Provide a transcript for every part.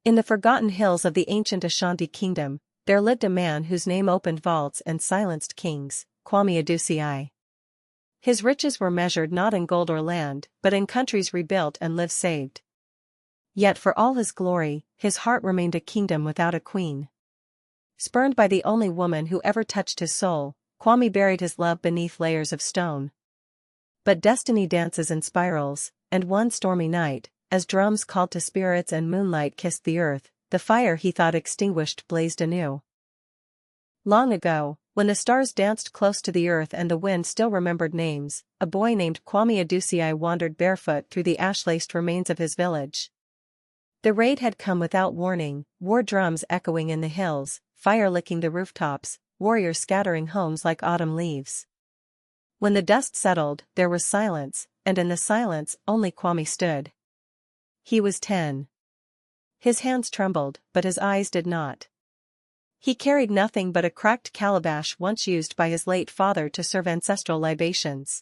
In the forgotten hills of the ancient Ashanti kingdom, there lived a man whose name opened vaults and silenced kings, Kwame Adusei. His riches were measured not in gold or land, but in countries rebuilt and lives saved. Yet for all his glory, his heart remained a kingdom without a queen. Spurned by the only woman who ever touched his soul, Kwame buried his love beneath layers of stone. But destiny dances in spirals, and one stormy night, as drums called to spirits and moonlight kissed the earth, the fire he thought extinguished blazed anew. Long ago, when the stars danced close to the earth and the wind still remembered names, a boy named Kwame Adusei wandered barefoot through the ash-laced remains of his village. The raid had come without warning, war drums echoing in the hills, fire licking the rooftops, warriors scattering homes like autumn leaves. When the dust settled, there was silence, and in the silence only Kwame stood. He was 10. His hands trembled, but his eyes did not. He carried nothing but a cracked calabash once used by his late father to serve ancestral libations.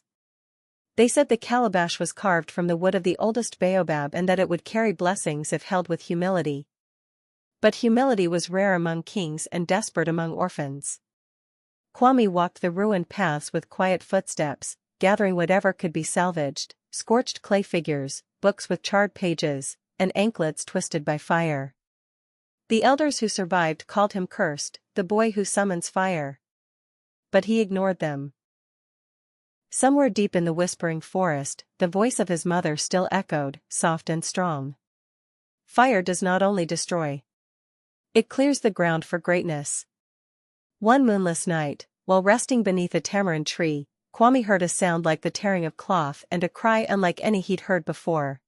They said the calabash was carved from the wood of the oldest baobab and that it would carry blessings if held with humility. But humility was rare among kings and desperate among orphans. Kwame walked the ruined paths with quiet footsteps, gathering whatever could be salvaged, scorched clay figures, books with charred pages, and anklets twisted by fire. The elders who survived called him cursed, the boy who summons fire. But he ignored them. Somewhere deep in the whispering forest, the voice of his mother still echoed, soft and strong. Fire does not only destroy. It clears the ground for greatness. One moonless night, while resting beneath a tamarind tree, Kwame heard a sound like the tearing of cloth and a cry unlike any he'd heard before.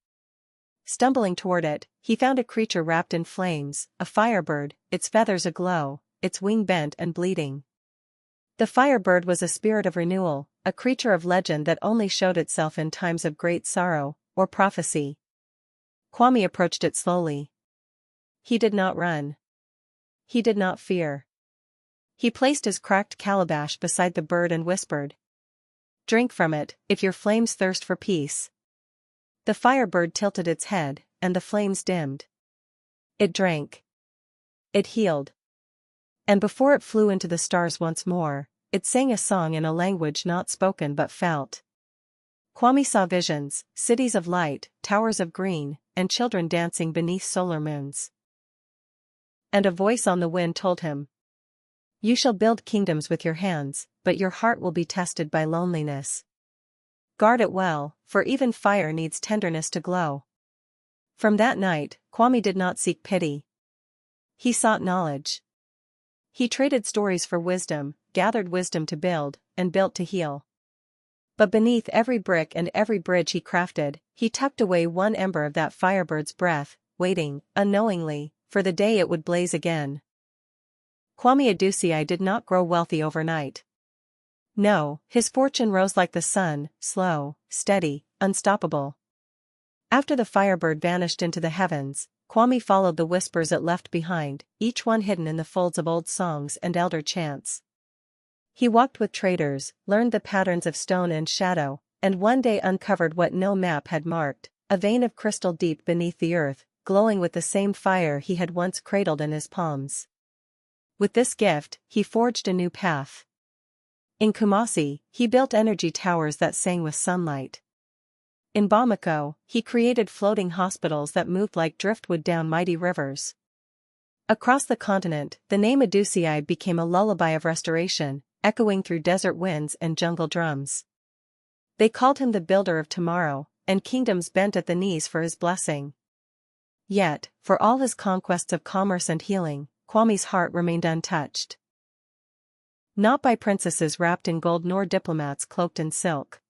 Stumbling toward it, he found a creature wrapped in flames, a firebird, its feathers aglow, its wing bent and bleeding. The firebird was a spirit of renewal, a creature of legend that only showed itself in times of great sorrow, or prophecy. Kwame approached it slowly. He did not run. He did not fear. He placed his cracked calabash beside the bird and whispered, "Drink from it, if your flames thirst for peace." The firebird tilted its head, and the flames dimmed. It drank. It healed. And before it flew into the stars once more, it sang a song in a language not spoken but felt. Kwame saw visions, cities of light, towers of green, and children dancing beneath solar moons. And a voice on the wind told him, "You shall build kingdoms with your hands, but your heart will be tested by loneliness. Guard it well, for even fire needs tenderness to glow." From that night, Kwame did not seek pity. He sought knowledge. He traded stories for wisdom, gathered wisdom to build, and built to heal. But beneath every brick and every bridge he crafted, he tucked away one ember of that firebird's breath, waiting, unknowingly, for the day it would blaze again. Kwame Adusei did not grow wealthy overnight. No, his fortune rose like the sun, slow, steady, unstoppable. After the firebird vanished into the heavens, Kwame followed the whispers it left behind, each one hidden in the folds of old songs and elder chants. He walked with traders, learned the patterns of stone and shadow, and one day uncovered what no map had marked, a vein of crystal deep beneath the earth, glowing with the same fire he had once cradled in his palms. With this gift, he forged a new path. In Kumasi, he built energy towers that sang with sunlight. In Bamako, he created floating hospitals that moved like driftwood down mighty rivers. Across the continent, the name Adusei became a lullaby of restoration, echoing through desert winds and jungle drums. They called him the builder of tomorrow, and kingdoms bent at the knees for his blessing. Yet, for all his conquests of commerce and healing, Kwame's heart remained untouched. Not by princesses wrapped in gold nor diplomats cloaked in silk.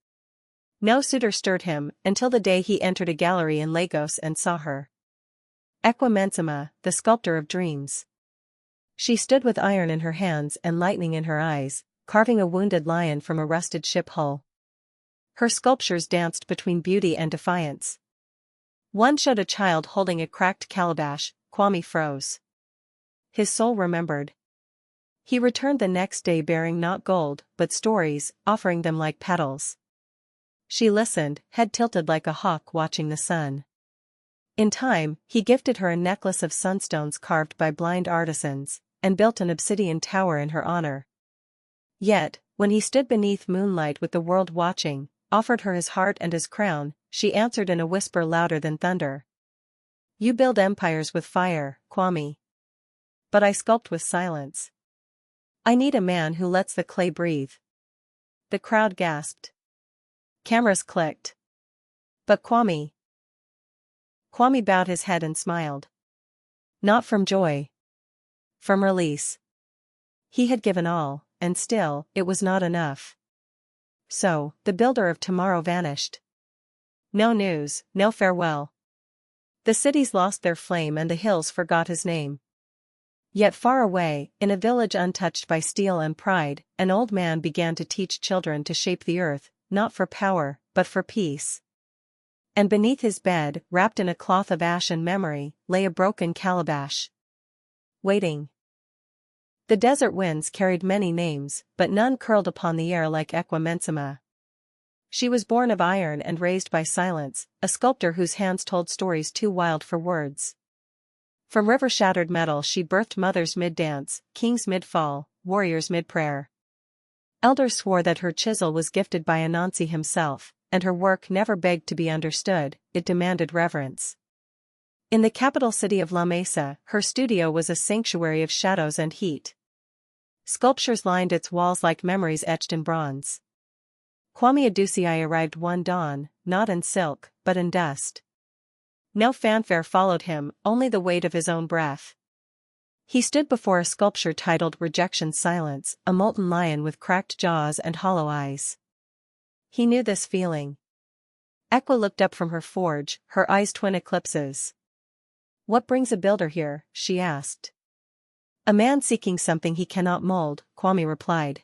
No suitor stirred him, until the day he entered a gallery in Lagos and saw her. Ekwamensima, the sculptor of dreams. She stood with iron in her hands and lightning in her eyes, carving a wounded lion from a rusted ship hull. Her sculptures danced between beauty and defiance. One showed a child holding a cracked calabash. Kwame froze. His soul remembered. He returned the next day bearing not gold, but stories, offering them like petals. She listened, head tilted like a hawk watching the sun. In time, he gifted her a necklace of sunstones carved by blind artisans, and built an obsidian tower in her honor. Yet, when he stood beneath moonlight with the world watching, offered her his heart and his crown, she answered in a whisper louder than thunder. You build empires with fire, Kwame. But I sculpt with silence. I need a man who lets the clay breathe. The crowd gasped. Cameras clicked. But Kwame bowed his head and smiled. Not from joy. From release. He had given all, and still, it was not enough. So, the builder of tomorrow vanished. No news, no farewell. The cities lost their flame and the hills forgot his name. Yet far away, in a village untouched by steel and pride, an old man began to teach children to shape the earth, not for power, but for peace. And beneath his bed, wrapped in a cloth of ash and memory, lay a broken calabash. Waiting. The desert winds carried many names, but none curled upon the air like Equimensima. She was born of iron and raised by silence, a sculptor whose hands told stories too wild for words. From river-shattered metal she birthed mothers mid-dance, kings mid-fall, warriors mid-prayer. Elders swore that her chisel was gifted by Anansi himself, and her work never begged to be understood, it demanded reverence. In the capital city of La Mesa, her studio was a sanctuary of shadows and heat. Sculptures lined its walls like memories etched in bronze. Kwame Adusei arrived one dawn, not in silk, but in dust. No fanfare followed him, only the weight of his own breath. He stood before a sculpture titled Rejection's Silence, a molten lion with cracked jaws and hollow eyes. He knew this feeling. Equa looked up from her forge, her eyes twin eclipses. What brings a builder here? She asked. A man seeking something he cannot mold, Kwame replied.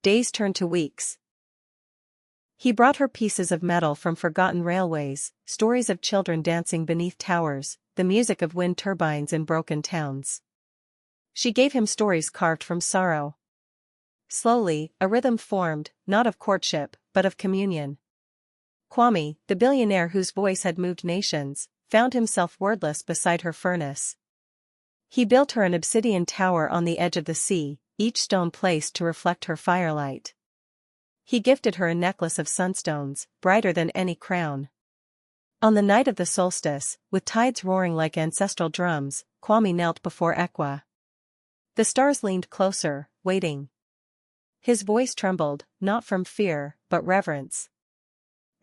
Days turned to weeks. He brought her pieces of metal from forgotten railways, stories of children dancing beneath towers, the music of wind turbines in broken towns. She gave him stories carved from sorrow. Slowly, a rhythm formed, not of courtship, but of communion. Kwame, the billionaire whose voice had moved nations, found himself wordless beside her furnace. He built her an obsidian tower on the edge of the sea, each stone placed to reflect her firelight. He gifted her a necklace of sunstones, brighter than any crown. On the night of the solstice, with tides roaring like ancestral drums, Kwame knelt before Equa. The stars leaned closer, waiting. His voice trembled, not from fear, but reverence.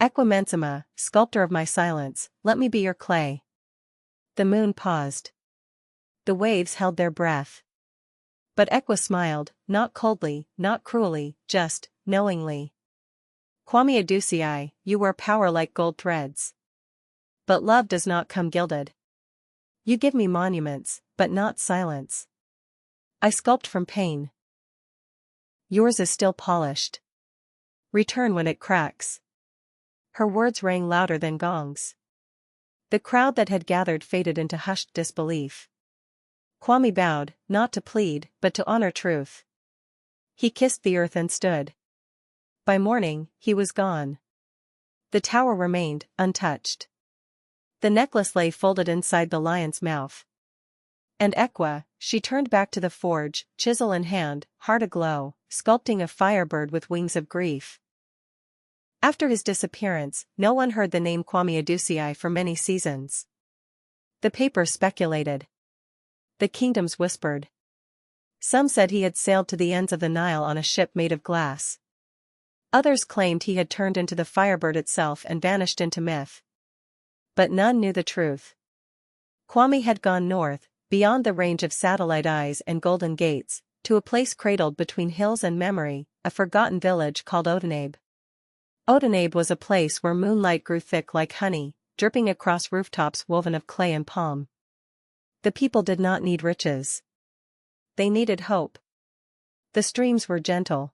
Equimensima, sculptor of my silence, let me be your clay. The moon paused. The waves held their breath. But Equa smiled, not coldly, not cruelly, just, knowingly. Kwame Adusei, you wear power like gold threads. But love does not come gilded. You give me monuments, but not silence. I sculpt from pain. Yours is still polished. Return when it cracks. Her words rang louder than gongs. The crowd that had gathered faded into hushed disbelief. Kwame bowed, not to plead, but to honor truth. He kissed the earth and stood. By morning, he was gone. The tower remained, untouched. The necklace lay folded inside the lion's mouth. And Equa, she turned back to the forge, chisel in hand, heart aglow, sculpting a firebird with wings of grief. After his disappearance, no one heard the name Kwame Adusei for many seasons. The papers speculated. The kingdoms whispered. Some said he had sailed to the ends of the Nile on a ship made of glass. Others claimed he had turned into the firebird itself and vanished into myth. But none knew the truth. Kwame had gone north, beyond the range of satellite eyes and golden gates, to a place cradled between hills and memory, a forgotten village called Odenabe. Odenabe was a place where moonlight grew thick like honey, dripping across rooftops woven of clay and palm. The people did not need riches. They needed hope. The streams were gentle.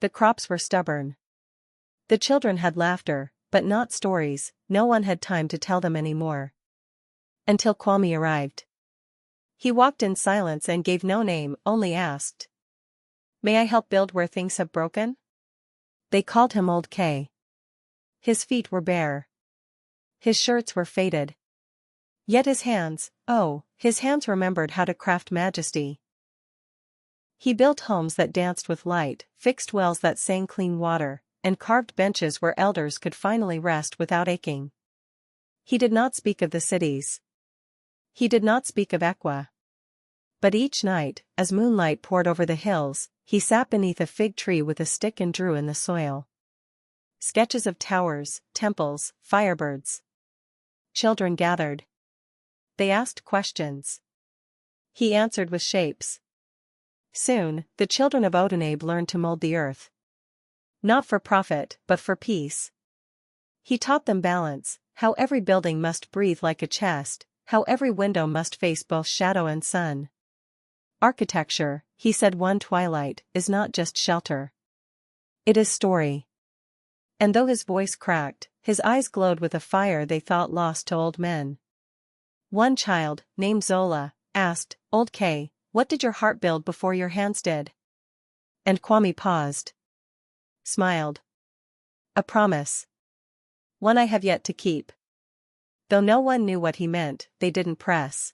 The crops were stubborn. The children had laughter, but not stories, no one had time to tell them anymore. Until Kwame arrived. He walked in silence and gave no name, only asked. May I help build where things have broken? They called him Old K. His feet were bare. His shirts were faded. Yet his hands remembered how to craft majesty. He built homes that danced with light, fixed wells that sang clean water, and carved benches where elders could finally rest without aching. He did not speak of the cities. He did not speak of Ekwa. But each night, as moonlight poured over the hills, he sat beneath a fig tree with a stick and drew in the soil. Sketches of towers, temples, firebirds. Children gathered. They asked questions. He answered with shapes. Soon, the children of Odenabe learned to mold the earth. Not for profit, but for peace. He taught them balance, how every building must breathe like a chest, how every window must face both shadow and sun. Architecture, he said one twilight, is not just shelter. It is story. And though his voice cracked, his eyes glowed with a fire they thought lost to old men. One child, named Zola, asked, "Old K, what did your heart build before your hands did?" And Kwame paused. Smiled. "A promise. One I have yet to keep." Though no one knew what he meant, they didn't press.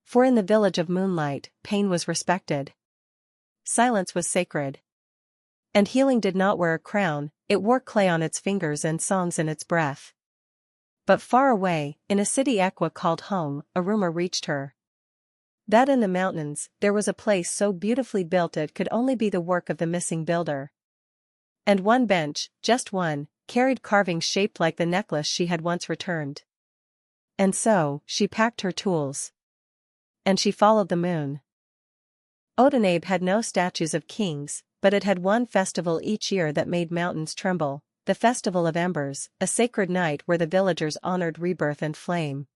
For in the village of Moonlight, pain was respected. Silence was sacred. And healing did not wear a crown, it wore clay on its fingers and songs in its breath. But far away, in a city Ekwa called home, a rumor reached her. That in the mountains, there was a place so beautifully built it could only be the work of the missing builder. And one bench, just one, carried carvings shaped like the necklace she had once returned. And so, she packed her tools. And she followed the moon. Odenabe had no statues of kings, but it had one festival each year that made mountains tremble, the Festival of Embers, a sacred night where the villagers honored rebirth and flame.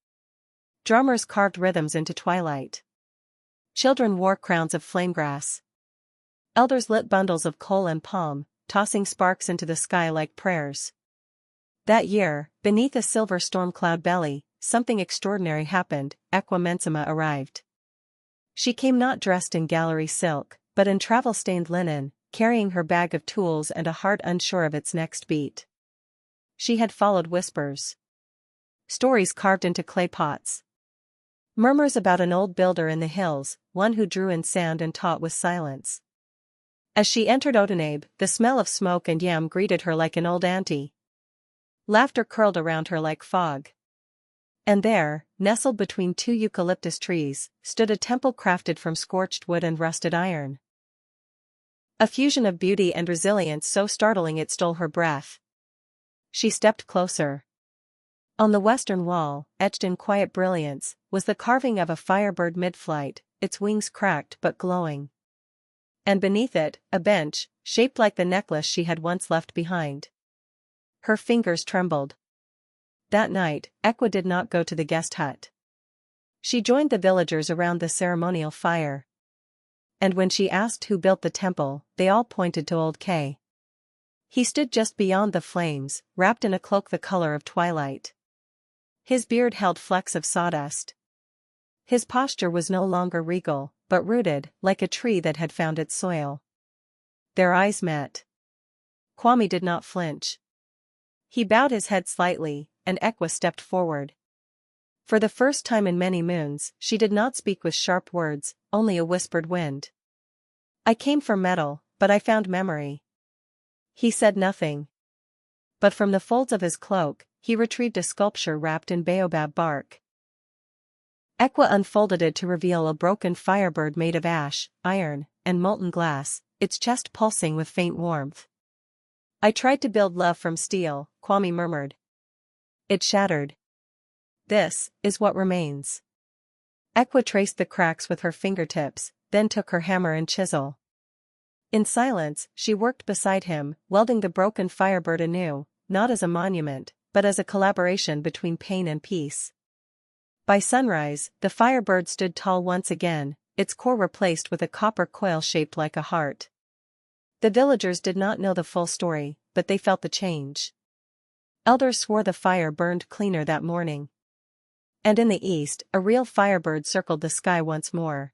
Drummers carved rhythms into twilight. Children wore crowns of flamegrass. Elders lit bundles of coal and palm, tossing sparks into the sky like prayers. That year, beneath a silver storm cloud belly, something extraordinary happened. Ekwa Mensima arrived. She came not dressed in gallery silk, but in travel-stained linen, carrying her bag of tools and a heart unsure of its next beat. She had followed whispers. Stories carved into clay pots. Murmurs about an old builder in the hills, one who drew in sand and taught with silence. As she entered Odenabe, the smell of smoke and yam greeted her like an old auntie. Laughter curled around her like fog. And there, nestled between two eucalyptus trees, stood a temple crafted from scorched wood and rusted iron. A fusion of beauty and resilience so startling it stole her breath. She stepped closer. On the western wall, etched in quiet brilliance, was the carving of a firebird mid-flight, its wings cracked but glowing. And beneath it, a bench, shaped like the necklace she had once left behind. Her fingers trembled. That night, Ekwa did not go to the guest hut. She joined the villagers around the ceremonial fire. And when she asked who built the temple, they all pointed to Old K. He stood just beyond the flames, wrapped in a cloak the color of twilight. His beard held flecks of sawdust. His posture was no longer regal, but rooted, like a tree that had found its soil. Their eyes met. Kwame did not flinch. He bowed his head slightly, and Ekwa stepped forward. For the first time in many moons, she did not speak with sharp words, only a whispered wind. "I came for metal, but I found memory." He said nothing. But from the folds of his cloak, he retrieved a sculpture wrapped in baobab bark. Ekwa unfolded it to reveal a broken firebird made of ash, iron, and molten glass, its chest pulsing with faint warmth. "I tried to build love from steel," Kwame murmured. "It shattered. This is what remains." Ekwa traced the cracks with her fingertips, then took her hammer and chisel. In silence, she worked beside him, welding the broken firebird anew, not as a monument, but as a collaboration between pain and peace. By sunrise, the firebird stood tall once again, its core replaced with a copper coil shaped like a heart. The villagers did not know the full story, but they felt the change. Elders swore the fire burned cleaner that morning. And in the east, a real firebird circled the sky once more.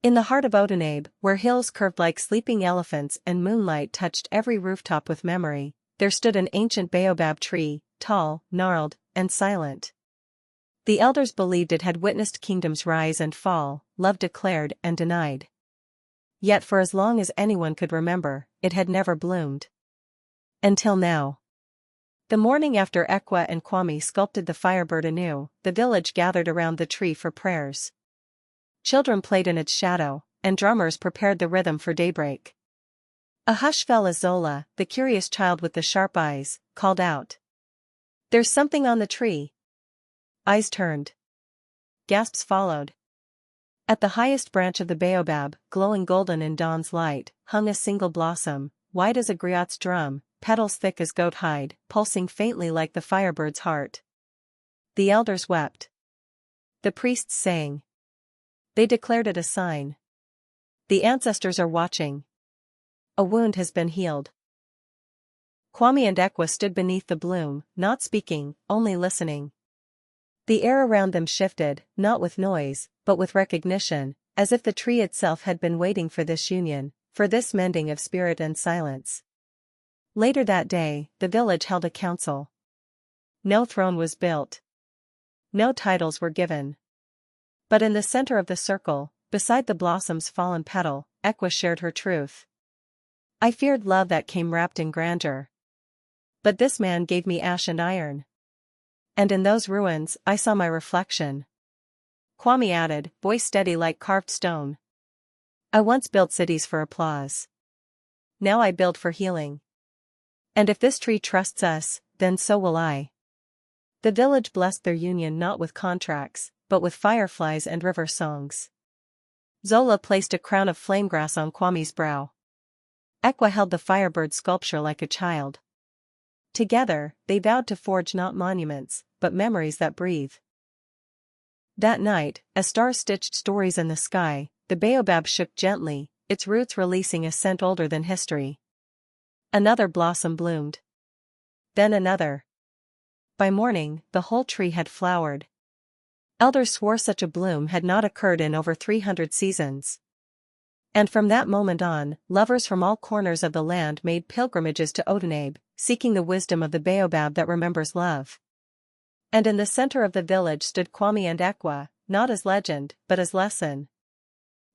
In the heart of Odenabe, where hills curved like sleeping elephants and moonlight touched every rooftop with memory, there stood an ancient baobab tree, tall, gnarled, and silent. The elders believed it had witnessed kingdoms rise and fall, love declared and denied. Yet for as long as anyone could remember, it had never bloomed. Until now. The morning after Ekwa and Kwame sculpted the firebird anew, the village gathered around the tree for prayers. Children played in its shadow, and drummers prepared the rhythm for daybreak. A hush fell as Zola, the curious child with the sharp eyes, called out. "There's something on the tree." Eyes turned. Gasps followed. At the highest branch of the baobab, glowing golden in dawn's light, hung a single blossom, wide as a griot's drum, petals thick as goat hide, pulsing faintly like the firebird's heart. The elders wept. The priests sang. They declared it a sign. The ancestors are watching. A wound has been healed. Kwame and Ekwa stood beneath the bloom, not speaking, only listening. The air around them shifted, not with noise, but with recognition, as if the tree itself had been waiting for this union, for this mending of spirit and silence. Later that day, the village held a council. No throne was built. No titles were given. But in the center of the circle, beside the blossom's fallen petal, Ekwa shared her truth. "I feared love that came wrapped in grandeur. But this man gave me ash and iron. And in those ruins, I saw my reflection." Kwame added, voice steady like carved stone. "I once built cities for applause. Now I build for healing. And if this tree trusts us, then so will I." The village blessed their union not with contracts, but with fireflies and river songs. Zola placed a crown of flamegrass on Kwame's brow. Ekwa held the firebird sculpture like a child. Together, they vowed to forge not monuments, but memories that breathe. That night, as stars stitched stories in the sky, the baobab shook gently, its roots releasing a scent older than history. Another blossom bloomed. Then another. By morning, the whole tree had flowered. Elders swore such a bloom had not occurred in over 300 seasons. And from that moment on, lovers from all corners of the land made pilgrimages to Odenabe, seeking the wisdom of the baobab that remembers love. And in the center of the village stood Kwame and Ekwa, not as legend, but as lesson.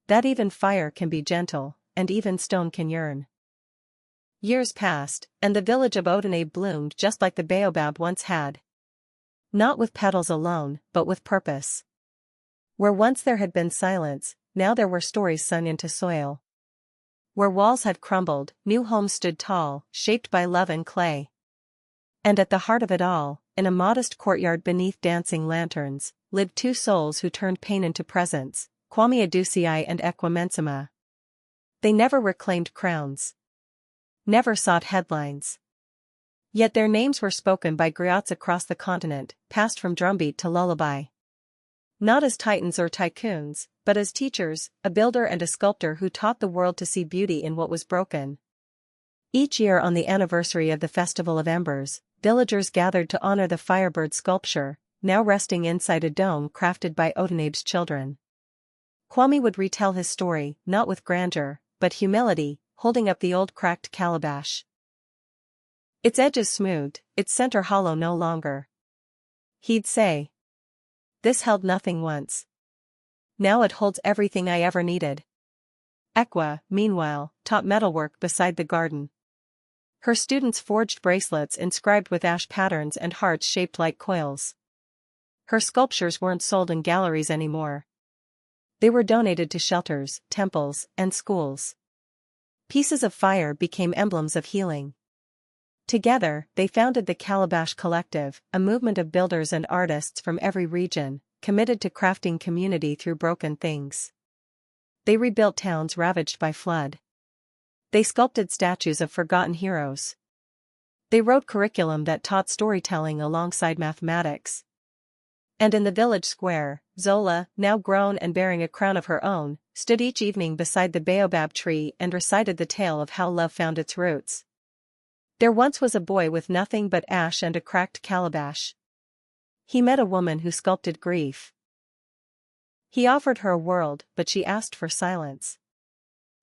That even fire can be gentle, and even stone can yearn. Years passed, and the village of Odenabe bloomed just like the baobab once had. Not with petals alone, but with purpose. Where once there had been silence, now there were stories sung into soil. Where walls had crumbled, new homes stood tall, shaped by love and clay. And at the heart of it all, in a modest courtyard beneath dancing lanterns, lived two souls who turned pain into presents, Kwame Adusei and Ekwa Mensima. They never reclaimed crowns. Never sought headlines. Yet their names were spoken by griots across the continent, passed from drumbeat to lullaby. Not as titans or tycoons, but as teachers, a builder and a sculptor who taught the world to see beauty in what was broken. Each year on the anniversary of the Festival of Embers, villagers gathered to honor the firebird sculpture, now resting inside a dome crafted by Odenabe's children. Kwame would retell his story, not with grandeur, but humility, holding up the old cracked calabash. Its edges smoothed, its center hollow no longer. He'd say, "This held nothing once. Now it holds everything I ever needed." Ekwa, meanwhile, taught metalwork beside the garden. Her students forged bracelets inscribed with ash patterns and hearts shaped like coils. Her sculptures weren't sold in galleries anymore. They were donated to shelters, temples, and schools. Pieces of fire became emblems of healing. Together, they founded the Calabash Collective, a movement of builders and artists from every region, committed to crafting community through broken things. They rebuilt towns ravaged by flood. They sculpted statues of forgotten heroes. They wrote curriculum that taught storytelling alongside mathematics. And in the village square, Zola, now grown and bearing a crown of her own, stood each evening beside the baobab tree and recited the tale of how love found its roots. There once was a boy with nothing but ash and a cracked calabash. He met a woman who sculpted grief. He offered her a world, but she asked for silence.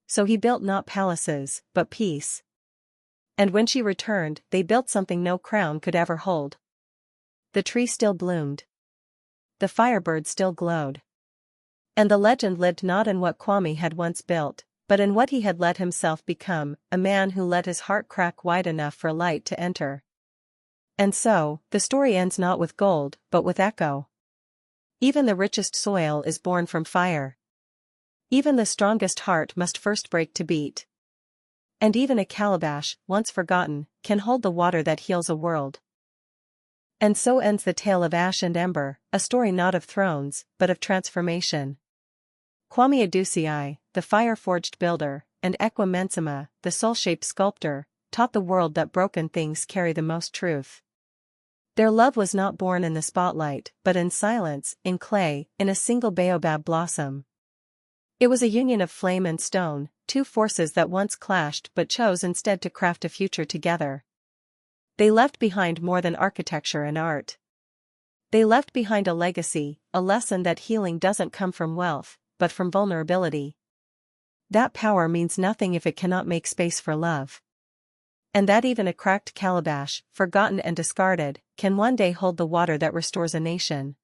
So he built not palaces, but peace. And when she returned, they built something no crown could ever hold. The tree still bloomed. the firebird still glowed. And the legend lived not in what Kwame had once built, but in what he had let himself become, a man who let his heart crack wide enough for light to enter. And so, the story ends not with gold, but with echo. Even the richest soil is born from fire. Even the strongest heart must first break to beat. And even a calabash, once forgotten, can hold the water that heals a world. And so ends the tale of Ash and Ember, a story not of thrones, but of transformation. Kwame Adusei, the fire-forged builder, and Ekwa Mensima, the soul-shaped sculptor, taught the world that broken things carry the most truth. Their love was not born in the spotlight, but in silence, in clay, in a single baobab blossom. It was a union of flame and stone, two forces that once clashed but chose instead to craft a future together. They left behind more than architecture and art. They left behind a legacy, a lesson that healing doesn't come from wealth, but from vulnerability. That power means nothing if it cannot make space for love. And that even a cracked calabash, forgotten and discarded, can one day hold the water that restores a nation.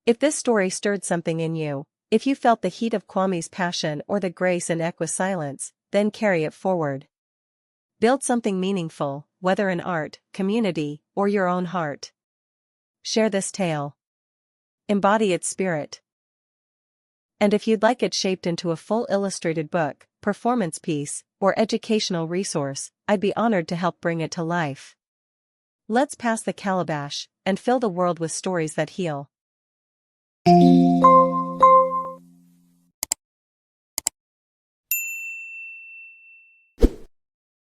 If this story stirred something in you, if you felt the heat of Kwame's passion or the grace in Ekwa's silence, then carry it forward. Build something meaningful, whether in art, community, or your own heart. Share this tale. Embody its spirit. And if you'd like it shaped into a full illustrated book, performance piece, or educational resource, I'd be honored to help bring it to life. Let's pass the calabash, and fill the world with stories that heal.